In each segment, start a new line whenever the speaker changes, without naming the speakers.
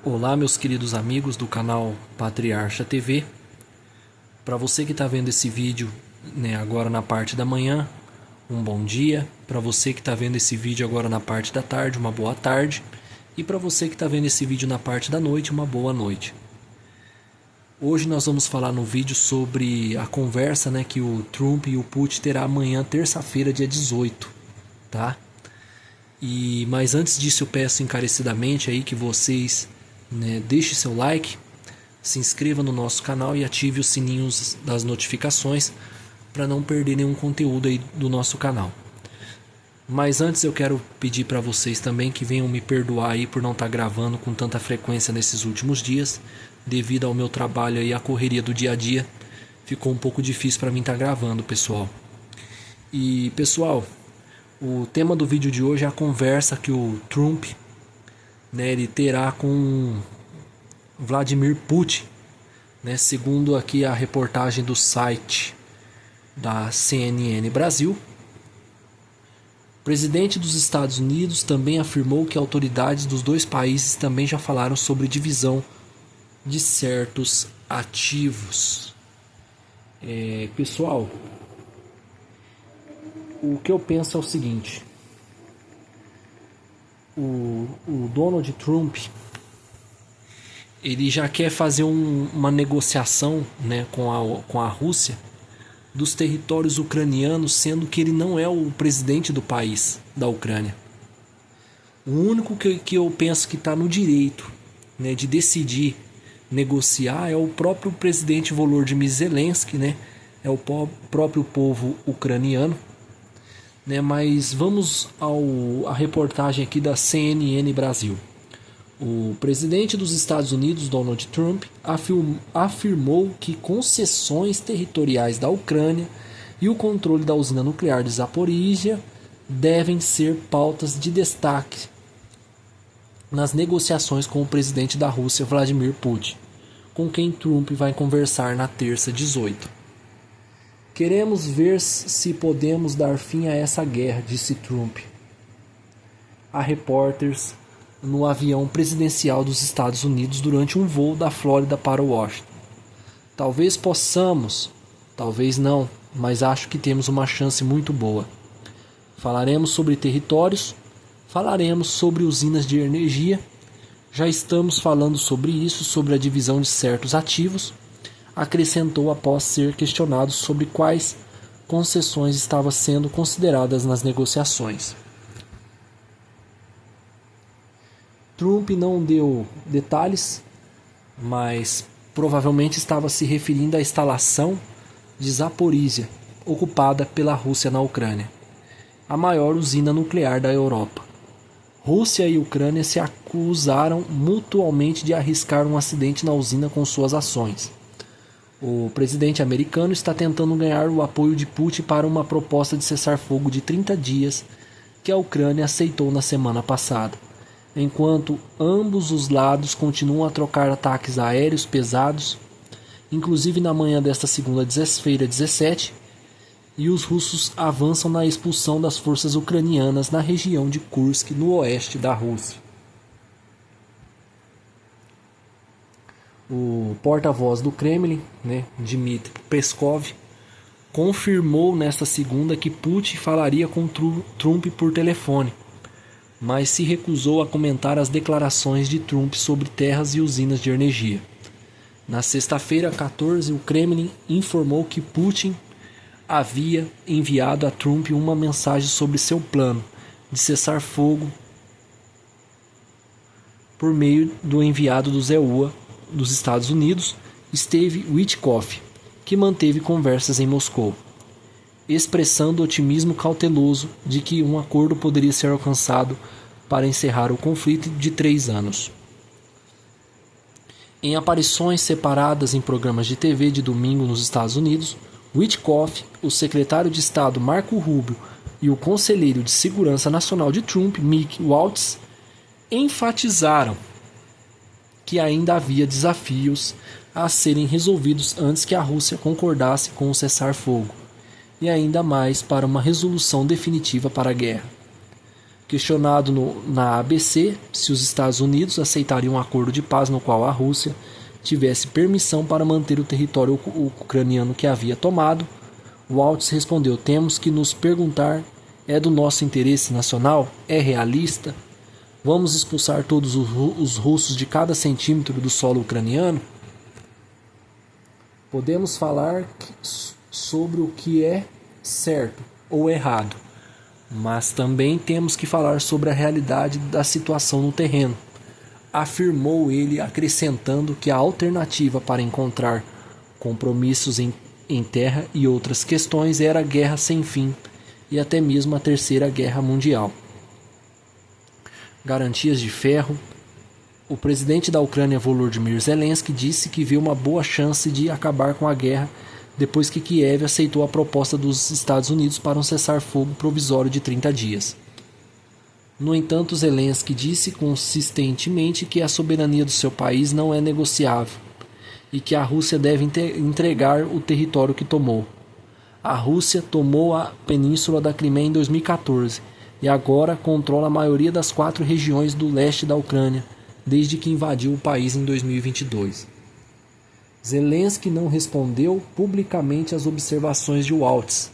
Olá, meus queridos amigos do canal Patriarcha TV. Para você que está vendo esse vídeo, agora na parte da manhã, um bom dia. Para você que está vendo esse vídeo agora na parte da tarde, uma boa tarde. E para você que está vendo esse vídeo na parte da noite, uma boa noite. Hoje nós vamos falar no vídeo sobre a conversa que o Trump e o Putin terá amanhã, terça-feira, dia 18, tá? Mas antes disso eu peço encarecidamente aí que vocês deixem seu like, se inscreva no nosso canal e ative os sininhos das notificações para não perder nenhum conteúdo aí do nosso canal. Mas antes eu quero pedir para vocês também que venham me perdoar aí por não estar gravando com tanta frequência nesses últimos dias, devido ao meu trabalho e à correria do dia a dia. Ficou um pouco difícil para mim estar gravando, pessoal. E pessoal, o tema do vídeo de hoje é a conversa que o Trump ele terá com Vladimir Putin, segundo aqui a reportagem do site da CNN Brasil. O presidente dos Estados Unidos também afirmou que autoridades dos dois países também já falaram sobre divisão de certos ativos. Pessoal, o que eu penso é o seguinte: o Donald Trump ele já quer fazer uma negociação com a Rússia dos territórios ucranianos, sendo que ele não é o presidente do país, da Ucrânia. O único que eu penso que está no direito de decidir negociar é o próprio presidente Volodymyr Zelensky, é o próprio povo ucraniano. Mas vamos à reportagem aqui da CNN Brasil. O presidente dos Estados Unidos, Donald Trump, afirmou que concessões territoriais da Ucrânia e o controle da usina nuclear de Zaporizhia devem ser pautas de destaque nas negociações com o presidente da Rússia, Vladimir Putin, com quem Trump vai conversar na terça 18. Queremos ver se podemos dar fim a essa guerra, disse Trump a repórteres no avião presidencial dos Estados Unidos durante um voo da Flórida para Washington. Talvez possamos, talvez não, mas acho que temos uma chance muito boa. Falaremos sobre territórios, falaremos sobre usinas de energia, já estamos falando sobre isso, sobre a divisão de certos ativos, acrescentou após ser questionado sobre quais concessões estavam sendo consideradas nas negociações. Trump não deu detalhes, mas provavelmente estava se referindo à instalação de Zaporizhia, ocupada pela Rússia na Ucrânia, a maior usina nuclear da Europa. Rússia e Ucrânia se acusaram mutuamente de arriscar um acidente na usina com suas ações. O presidente americano está tentando ganhar o apoio de Putin para uma proposta de cessar-fogo de 30 dias que a Ucrânia aceitou na semana passada, enquanto ambos os lados continuam a trocar ataques aéreos pesados, inclusive na manhã desta segunda-feira 17, e os russos avançam na expulsão das forças ucranianas na região de Kursk, no oeste da Rússia. O porta-voz do Kremlin, Dmitry Peskov, confirmou nesta segunda que Putin falaria com Trump por telefone, mas se recusou a comentar as declarações de Trump sobre terras e usinas de energia. Na sexta-feira, 14, o Kremlin informou que Putin havia enviado a Trump uma mensagem sobre seu plano de cessar fogo por meio do enviado do ZEUA dos Estados Unidos, Steve Witkoff, que manteve conversas em Moscou, expressando otimismo cauteloso de que um acordo poderia ser alcançado para encerrar o conflito de 3 anos. Em aparições separadas em programas de TV de domingo nos Estados Unidos, Witkoff, o secretário de Estado Marco Rubio e o conselheiro de Segurança Nacional de Trump, Mick Waltz, enfatizaram que ainda havia desafios a serem resolvidos antes que a Rússia concordasse com o cessar-fogo, e ainda mais para uma resolução definitiva para a guerra. Questionado na ABC se os Estados Unidos aceitariam um acordo de paz no qual a Rússia tivesse permissão para manter o território ucraniano que havia tomado, Waltz respondeu: temos que nos perguntar, é do nosso interesse nacional? É realista? Vamos expulsar todos os russos de cada centímetro do solo ucraniano? Podemos falar sobre o que é certo ou errado, mas também temos que falar sobre a realidade da situação no terreno, afirmou ele, acrescentando que a alternativa para encontrar compromissos em terra e outras questões era a guerra sem fim e até mesmo a Terceira Guerra Mundial. Garantias de ferro. O presidente da Ucrânia, Volodymyr Zelensky, disse que vê uma boa chance de acabar com a guerra depois que Kiev aceitou a proposta dos Estados Unidos para um cessar-fogo provisório de 30 dias. No entanto, Zelensky disse consistentemente que a soberania do seu país não é negociável e que a Rússia deve entregar o território que tomou. A Rússia tomou a península da Crimeia em 2014 e agora controla a maioria das 4 regiões do leste da Ucrânia, desde que invadiu o país em 2022. Zelensky não respondeu publicamente às observações de Waltz.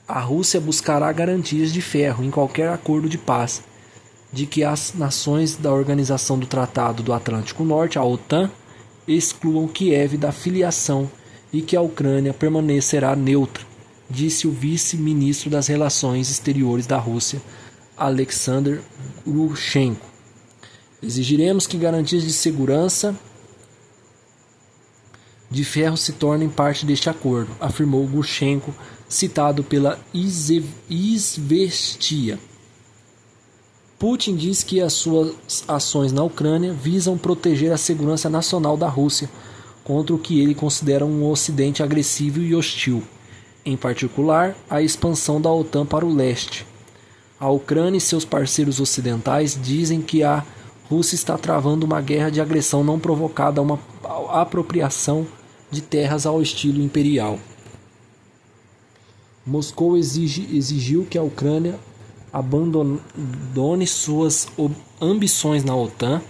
A Rússia buscará garantias de ferro em qualquer acordo de paz, de que as nações da Organização do Tratado do Atlântico Norte, a OTAN, excluam Kiev da filiação e que a Ucrânia permanecerá neutra, disse o vice-ministro das Relações Exteriores da Rússia, Alexander Grushenko. Exigiremos que garantias de segurança de ferro se tornem parte deste acordo, afirmou Grushenko, citado pela Izvestia. Putin diz que as suas ações na Ucrânia visam proteger a segurança nacional da Rússia contra o que ele considera um Ocidente agressivo e hostil, em particular a expansão da OTAN para o leste. A Ucrânia e seus parceiros ocidentais dizem que a Rússia está travando uma guerra de agressão não provocada a uma apropriação de terras ao estilo imperial. Moscou exigiu que a Ucrânia abandone suas ambições na OTAN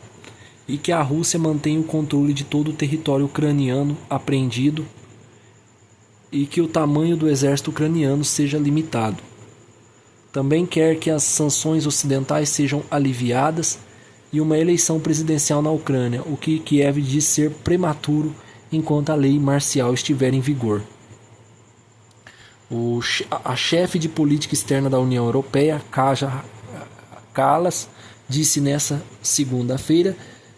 e que a Rússia mantenha o controle de todo o território ucraniano apreendido e que o tamanho do exército ucraniano seja limitado. Também quer que as sanções ocidentais sejam aliviadas e uma eleição presidencial na Ucrânia, o que Kiev diz ser prematuro enquanto a lei marcial estiver em vigor. A chefe de política externa da União Europeia, Kaja Kallas, disse nesta segunda-feira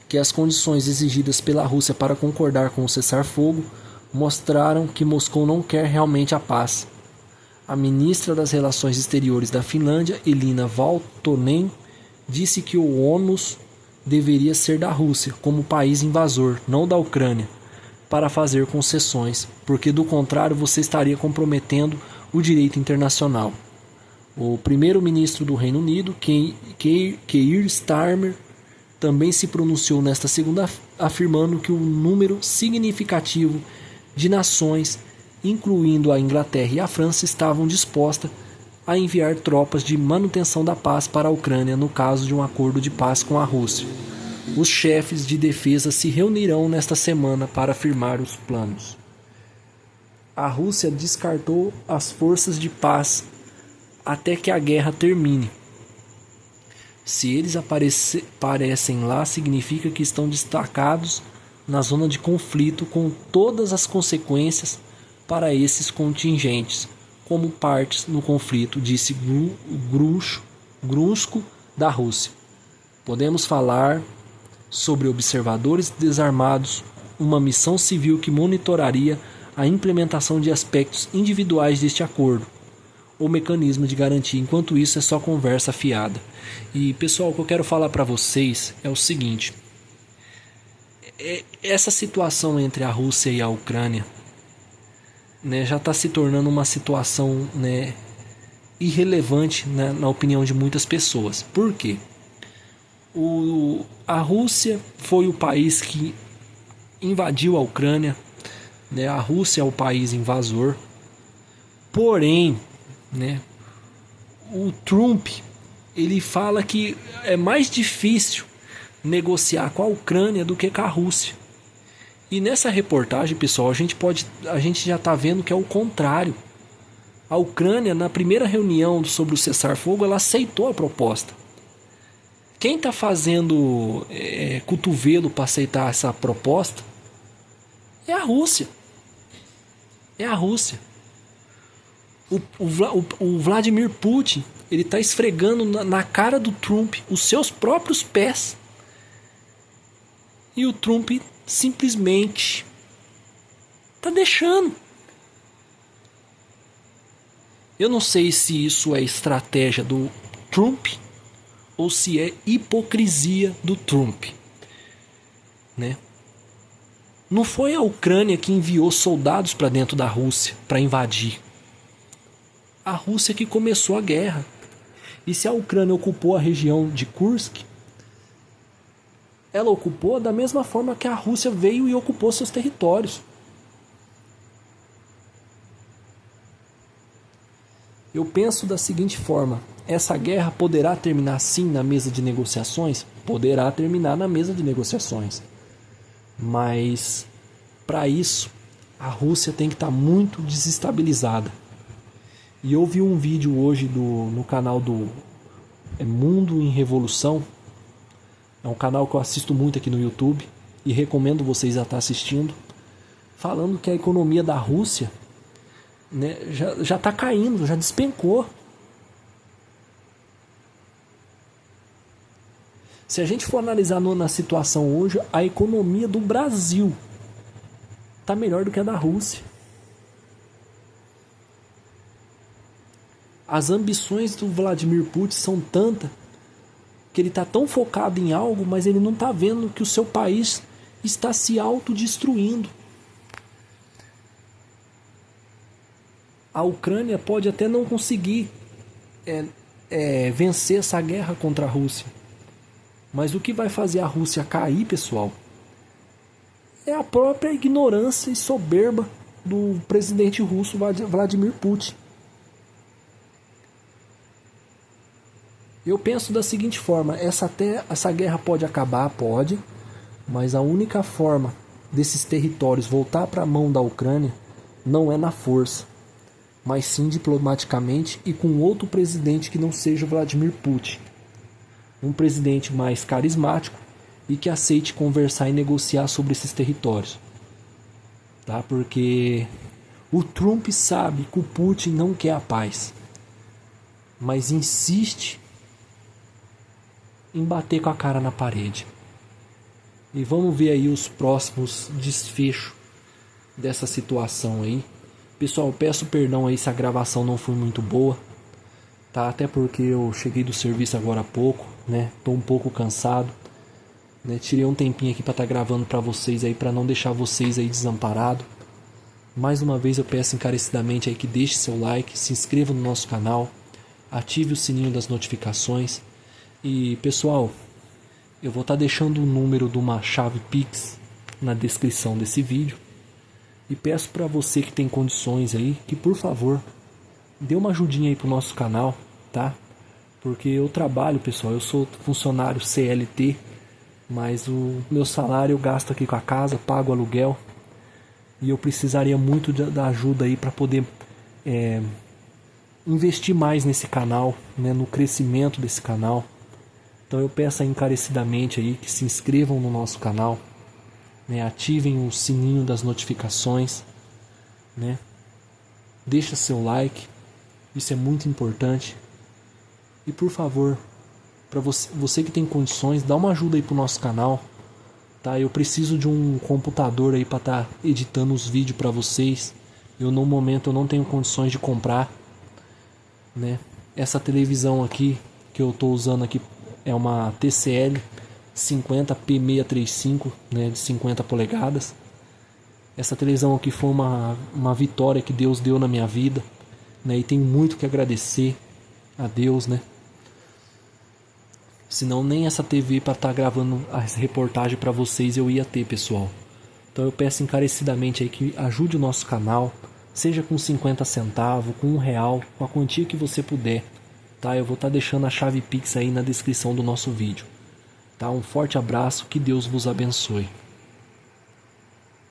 que as condições exigidas pela Rússia para concordar com o cessar-fogo mostraram que Moscou não quer realmente a paz. A ministra das Relações Exteriores da Finlândia, Elina Valtonen, disse que o ônus deveria ser da Rússia, como país invasor, não da Ucrânia, para fazer concessões, porque do contrário você estaria comprometendo o direito internacional. O primeiro-ministro do Reino Unido, Keir Starmer, também se pronunciou nesta segunda, afirmando que um número significativo de nações, incluindo a Inglaterra e a França, estavam dispostas a enviar tropas de manutenção da paz para a Ucrânia no caso de um acordo de paz com a Rússia. Os chefes de defesa se reunirão nesta semana para firmar os planos. A Rússia descartou as forças de paz até que a guerra termine. Se eles aparecem lá, significa que estão destacados na zona de conflito com todas as consequências para esses contingentes, como partes no conflito, disse Grunsko da Rússia. Podemos falar sobre observadores desarmados, uma missão civil que monitoraria a implementação de aspectos individuais deste acordo, ou mecanismo de garantia. Enquanto isso, é só conversa fiada. E, pessoal, o que eu quero falar para vocês é o seguinte: essa situação entre a Rússia e a Ucrânia, né, já está se tornando uma situação, né, irrelevante, né, na opinião de muitas pessoas. Por quê? A Rússia foi o país que invadiu a Ucrânia, né? A Rússia é o país invasor. Porém, né, o Trump ele fala que é mais difícil negociar com a Ucrânia do que com a Rússia. E nessa reportagem, pessoal, a gente já está vendo que é o contrário. A Ucrânia, na primeira reunião sobre o cessar-fogo, ela aceitou a proposta. Quem está fazendo cotovelo para aceitar essa proposta é a Rússia. É a Rússia. O Vladimir Putin, ele está esfregando na cara do Trump os seus próprios pés. E o Trump simplesmente está deixando. Eu não sei se isso é estratégia do Trump ou se é hipocrisia do Trump, né? Não foi a Ucrânia que enviou soldados para dentro da Rússia para invadir. A Rússia que começou a guerra. E se a Ucrânia ocupou a região de Kursk, ela ocupou da mesma forma que a Rússia veio e ocupou seus territórios. Eu penso da seguinte forma: essa guerra poderá terminar sim na mesa de negociações? Poderá terminar na mesa de negociações. Mas, para isso, a Rússia tem que estar muito desestabilizada. E eu vi um vídeo hoje no canal do Mundo em Revolução. É um canal que eu assisto muito aqui no YouTube e recomendo vocês a estar assistindo. Falando que a economia da Rússia, né, já está caindo, já despencou. Se a gente for analisar na situação hoje, a economia do Brasil está melhor do que a da Rússia. As ambições do Vladimir Putin são tantas que ele está tão focado em algo, mas ele não está vendo que o seu país está se autodestruindo. A Ucrânia pode até não conseguir vencer essa guerra contra a Rússia. Mas o que vai fazer a Rússia cair, pessoal, é a própria ignorância e soberba do presidente russo Vladimir Putin. Eu penso da seguinte forma: essa guerra pode acabar, pode, mas a única forma desses territórios voltar para a mão da Ucrânia não é na força, mas sim diplomaticamente e com outro presidente que não seja Vladimir Putin. Um presidente mais carismático e que aceite conversar e negociar sobre esses territórios. Tá? Porque o Trump sabe que o Putin não quer a paz, mas insiste em bater com a cara na parede. E vamos ver aí os próximos desfechos dessa situação aí. Pessoal, peço perdão aí se a gravação não foi muito boa, tá? Até porque eu cheguei do serviço agora há pouco, né? Tô um pouco cansado, né? Tirei um tempinho aqui para estar gravando para vocês aí, para não deixar vocês aí desamparados. Mais uma vez eu peço encarecidamente aí que deixe seu like, se inscreva no nosso canal, ative o sininho das notificações. E pessoal, eu vou estar deixando o número de uma chave Pix na descrição desse vídeo. E peço para você que tem condições aí, que por favor, dê uma ajudinha aí pro nosso canal, tá? Porque eu trabalho, pessoal, eu sou funcionário CLT, mas o meu salário eu gasto aqui com a casa, pago aluguel. E eu precisaria muito da ajuda aí para poder investir mais nesse canal, né, no crescimento desse canal. Então eu peço encarecidamente aí que se inscrevam no nosso canal, né, ativem o sininho das notificações, né, deixa seu like, isso é muito importante. E por favor, para você que tem condições, dá uma ajuda aí pro nosso canal, tá? Eu preciso de um computador aí para estar editando os vídeos para vocês. No momento eu não tenho condições de comprar, né? Essa televisão aqui que eu tô usando aqui é uma TCL 50p635, né, de 50 polegadas. Essa televisão aqui foi uma vitória que Deus deu na minha vida, né, e tenho muito que agradecer a Deus, né? Senão nem essa TV para estar gravando as reportagens para vocês eu ia ter, pessoal. Então eu peço encarecidamente aí que ajude o nosso canal, seja com 50 centavos, com R$1, com a quantia que você puder, tá? Eu vou estar deixando a chave Pix aí na descrição do nosso vídeo. Tá? Um forte abraço, que Deus vos abençoe.